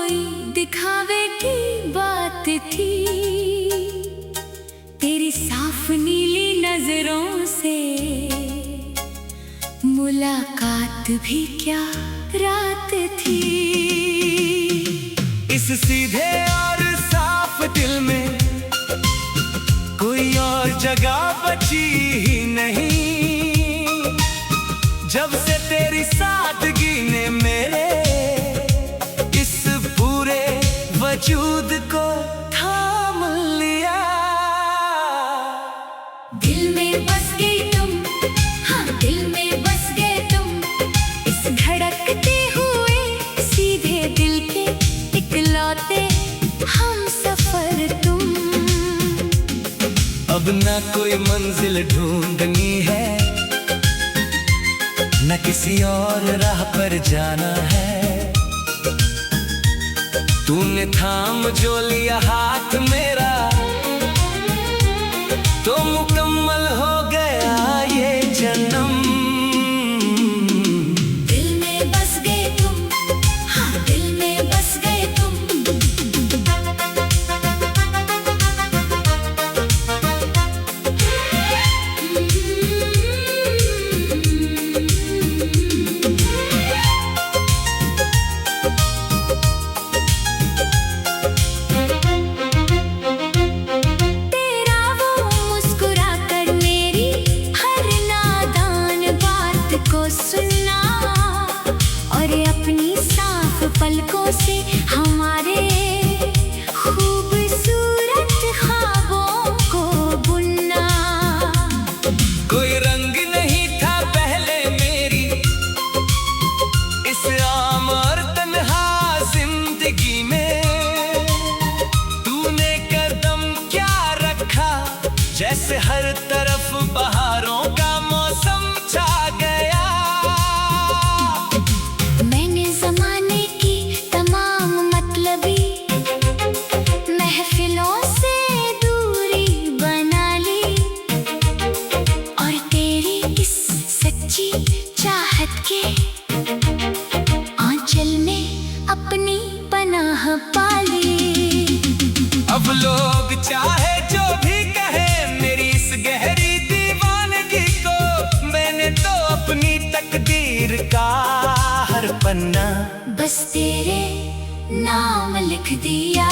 कोई दिखावे की बात थी, तेरी साफ नीली नजरों से मुलाकात भी क्या रात थी। इस सीधे और साफ दिल में कोई और जगह बची ही नहीं। जब से तेरी सादगी ने मेरे इस पूरे वजूद को थाम लिया। दिल में बस गई तुम, हाँ दिल में बस गए तुम, इस धड़कते हुए सीधे दिल के इकलौते हम सफर तुम। अब ना कोई मंजिल ढूंढनी है, न किसी और राह पर जाना है। तूने थाम जो लिया हाथ मेरा, तो मुकम्मल हो गया ये जन्म। दिल में बस गए तुम, हाँ दिल में बस गए तुम। सुनना और अपनी साफ पलकों से हमारे खूबसूरत ख्वाबों को बुनना। कोई रंग नहीं था पहले मेरी इस आम और तन्हा जिंदगी में। तूने कदम क्या रखा, जैसे हर तरफ बहारों का मौसम छा गया। चाहत के आंचल में अपनी पनाह पाली। अब लोग चाहे जो भी कहे मेरी इस गहरी दीवानगी को, मैंने तो अपनी तकदीर का हर पन्ना बस तेरे नाम लिख दिया।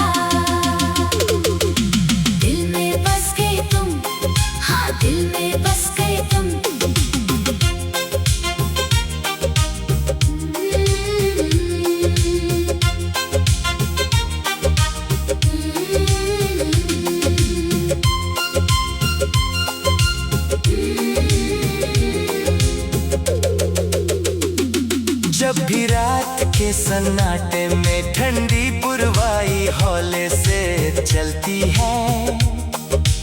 दिल में बस गए तुम, हाँ दिल में बस गए तुम। जब भी रात के सन्नाटे में ठंडी पुरवाई हौले से चलती है,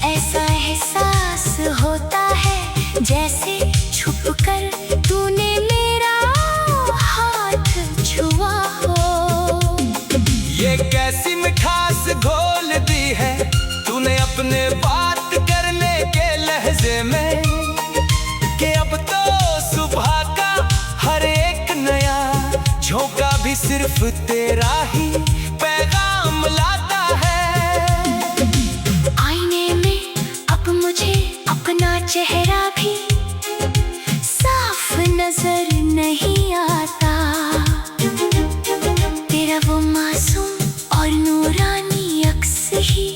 ऐसा एहसास होता है जैसे छुपकर तूने मेरा हाथ छुआ हो। ये कैसी मिठास घोल दी है तूने अपने बात करने के लहजे में, कि अब तो सुबह का हर एक नया झोंका भी सिर्फ तेरा ही पैगाम लाता है। आईने में अब मुझे अपना चेहरा भी साफ नजर नहीं आता। तेरा वो मासूम और नूरानी अक्स ही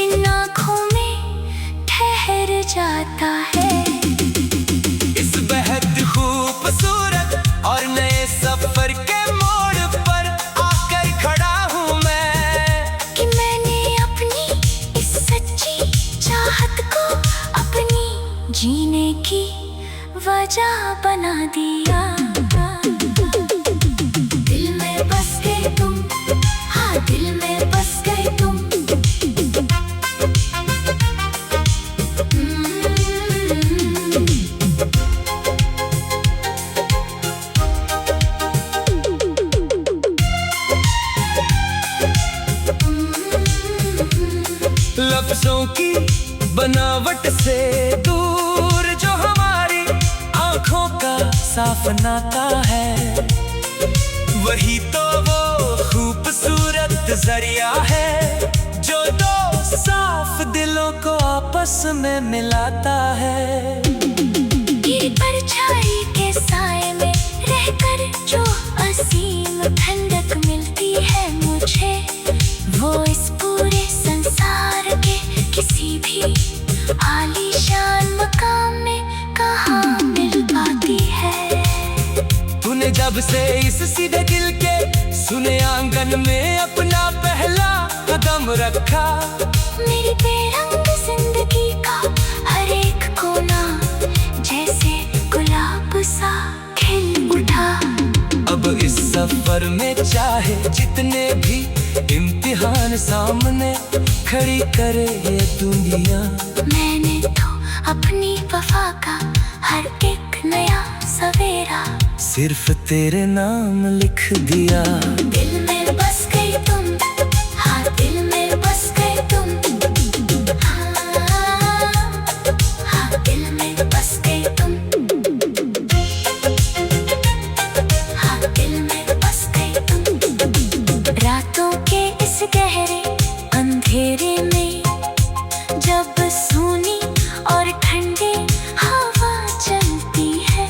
इन आँखों में ठहर जाता है। इस बेहद खूबसूरत और नए सफर के मोड़ पर आकर खड़ा हूँ मैं, कि मैंने अपनी इस सच्ची चाहत को अपनी जीने की वजह बना दिया। दिल में बस गए तुम, हाँ दिल में बस गए तुम। लफ्जों की बनावट से दूर जो हमारी आंखों का साफ नाता है, वही तो वो खूबसूरत होश में मिलाता है। तेरी परछाई के साए में रहकर जो असीम ठंडक मिलती है मुझे, वो इस पूरे संसार के किसी भी आलीशान मकाम में कहाँ मिल पाती है। तूने जब से इस सीधे दिल के सुने आंगन में अपना पहला कदम रखा, मेरी बेरंग जिंदगी का हर एक कोना जैसे गुलाब सा खिल उठा। अब इस सफर में चाहे जितने भी इम्तिहान सामने खड़ी करे ये दुनिया, मैंने तो अपनी वफा का हर एक नया सवेरा सिर्फ तेरे नाम लिख दिया। दिल में बस गई तुम, हाँ दिल में बस गए तुम, हाँ दिल में बस गए तुम, हाँ दिल में बस गए तुम। रातों के इस गहरे अंधेरे में जब सूनी और ठंडी हवा चलती है,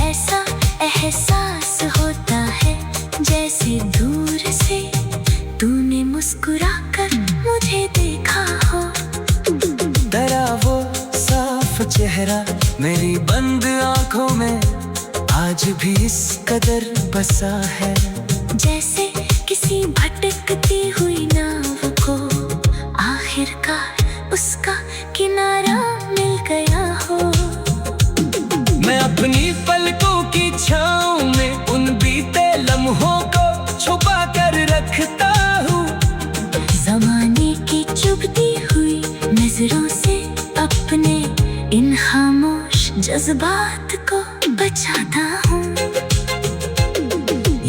ऐसा एहसास होता है जैसे दूर से तूने मुस्कुराकर मुझे देखा हो। तेरा वो साफ चेहरा मेरी बंद आंखों में आज भी इस कदर बसा है, जैसे किसी भटकती हुई नाव को आखिरकार उसका किनारा मिल गया हो। मैं अपनी पलकों की छाँव में उन बीते लम्हों को छुपा कर रखता हूँ, ज़माने की चुभती हुई नजरों से अपने इन खामोश जज्बात को बचाता हूँ।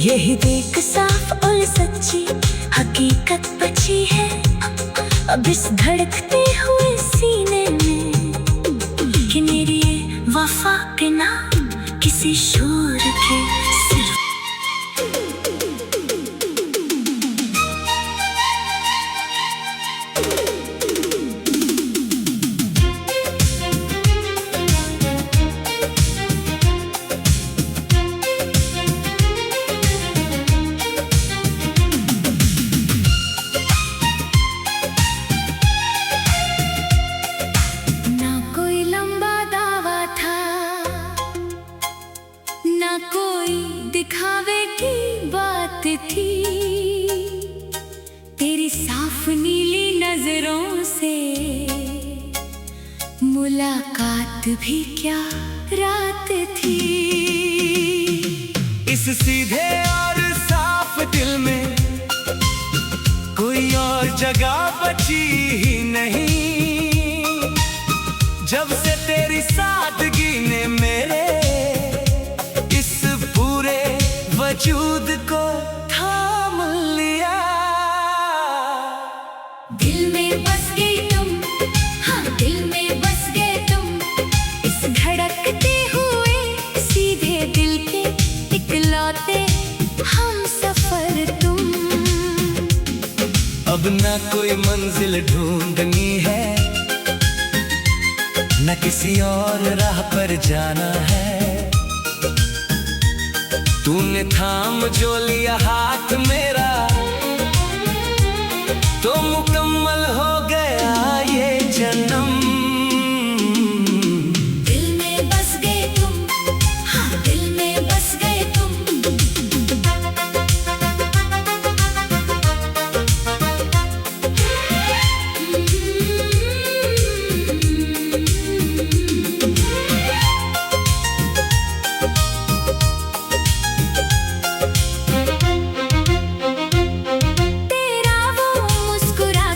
यही देख साफ और सच्ची हकीकत बची है अब इस धड़कते हुए सीने में, कि मेरी ये वफा बिना किसी शोर के सिर्फ दिखावे की बात थी। तेरी साफ नीली नजरों से मुलाकात भी क्या रात थी। इस सीधे और साफ दिल में कोई और जगह बची ही नहीं, जब से तेरी सादगी ने मेरे वजूद को थाम लिया। दिल में बस गई तुम, हाँ दिल में बस गए तुम, इस धड़कते हुए सीधे दिल के इकलौते हम सफर तुम। अब ना कोई मंजिल ढूंढनी है, न किसी और राह पर जाना है। तूने थाम जो लिया हाथ मेरा, तो मुकम्मल हो गया ये जन्म। दिल में बस गए तुम, हाँ दिल में बस गए तुम। तेरा वो मुस्कुरा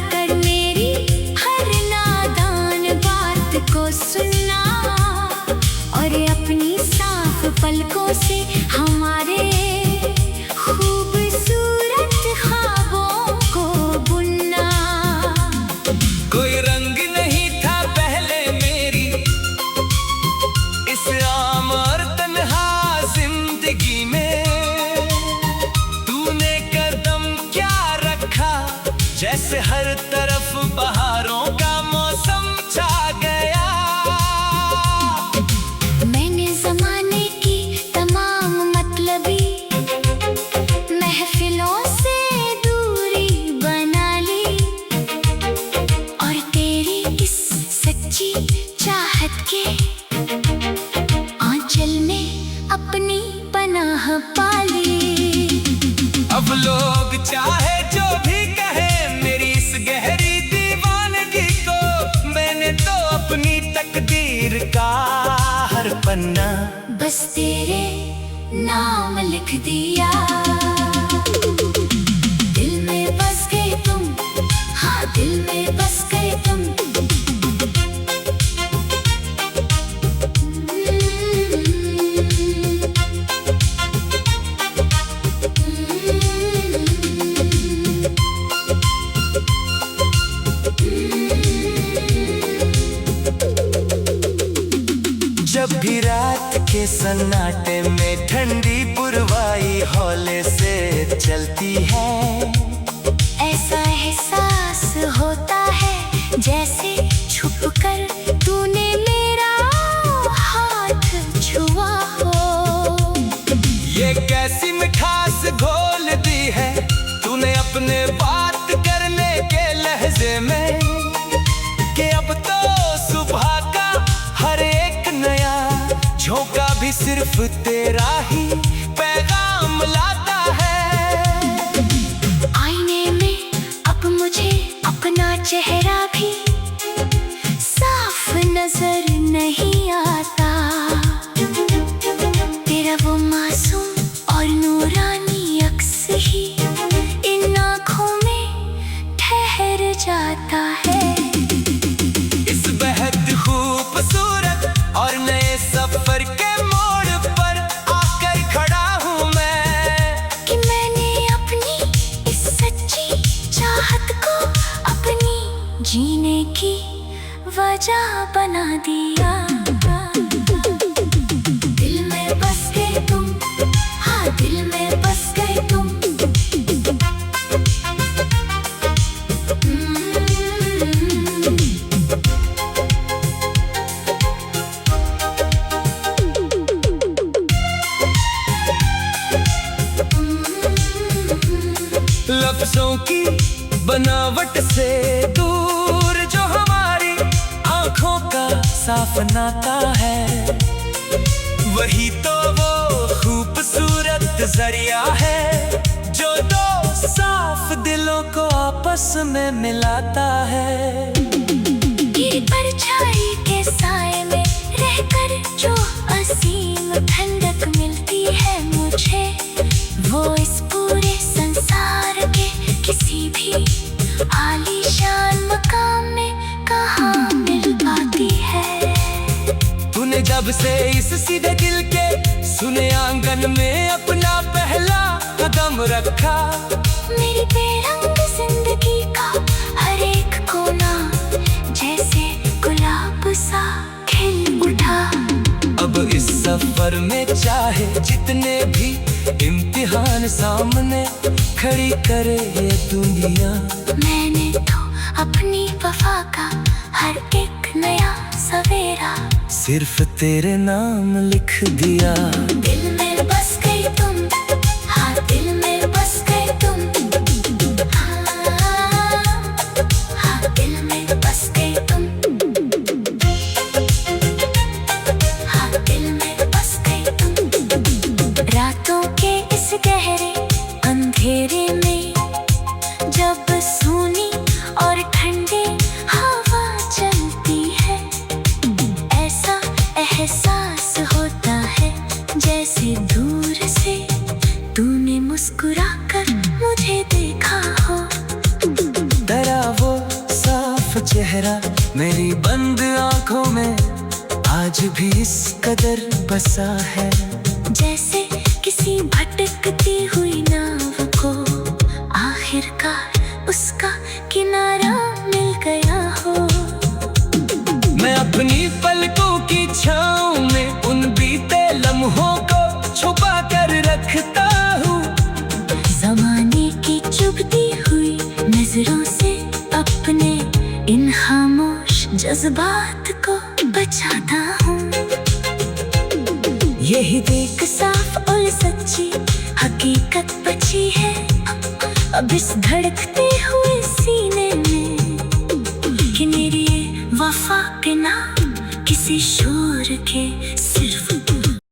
चाहे जो भी कहे मेरी इस गहरी दीवानगी को, मैंने तो अपनी तकदीर का हर पन्ना बस तेरे नाम लिख दिया। दिल में बस गए तुम, हाँ दिल में बस गए तुम। जब भी रात के सन्नाटे में ठंडी पुरवाई हौले से चलती है, ऐसा एहसास होता है जैसे छुपकर तूने मेरा हाथ छुआ हो। ये कैसी मिठास घोल दी है तूने अपने बात करने के लहजे में, कि अब तो सुबह का हर एक नया झोंका भी सिर्फ तेरा ही पैगाम लाता है। आईने में अब मुझे अपना चेहरा भी साफ नजर नहीं आता। तेरा वो मासूम और नूरानी अक्स ही इन आँखों में ठहर जाता है। इस बेहद खूबसूरत और नए सफर के मोड़ पर आकर खड़ा हूँ मैं, कि मैंने अपनी इस सच्ची चाहत को अपनी जीने की वजह बना दिया। दिल में बस गए तुम, हाँ दिल में बस गए तुम। लफ्जों की बनावट से दूर जो हमारी आंखों का साफ नाता है, वही तो वो खूबसूरत जरिया है जो दो साफ दिलों को आपस में मिलाता है। तेरी परछाई के साए में रहकर जो असीम ठंडक मिलती है मुझे, वो इस पूरे संसार के किसी भी आलीशान मकाम में कहाँ मिल पाती है। तूने जब से इस सीधे दिल के सुने आंगन में अपना पहला कदम रखा, मेरी बेरंग जिंदगी का हर एक कोना जैसे गुलाब सा खिल उठा। अब इस सफर में चाहे जितने भी इम्तिहान सामने खड़ी करे ये दुनिया, मैंने तो अपनी वफा का हर एक नया सवेरा सिर्फ तेरे नाम लिख दिया। दिल में बस गई तुम, हाँ दिल में बस गई तुम। हाँ दिल में बस गई तुम। हाँ दिल में बस गई तुम। रातों के इस गहरे अंधेरे में जब सूनी और ठंडी हवा चलती है, ऐसा एहसास होता है जैसे दूर से तूने मुस्कुराकर मुझे देखा हो। तेरा वो साफ चेहरा मेरी बंद आंखों में आज भी इस कदर बसा है, जैसे किसी भटकती हुई नाव को आखिरकार उसका किनारा मिल गया हो। मैं अपनी पलकों की छाँव में उन बीते लम्हों को छुपा कर रखता हूँ, जमाने की चुभती हुई नजरों से अपने इन खामोश जज्बात को बचाता हूँ। यही देख साफ और सच्ची हकीकत बची है अब इस धड़कते हुए सीने में, कि मेरी ये वफा के नाम किसी शोर के सिर्फ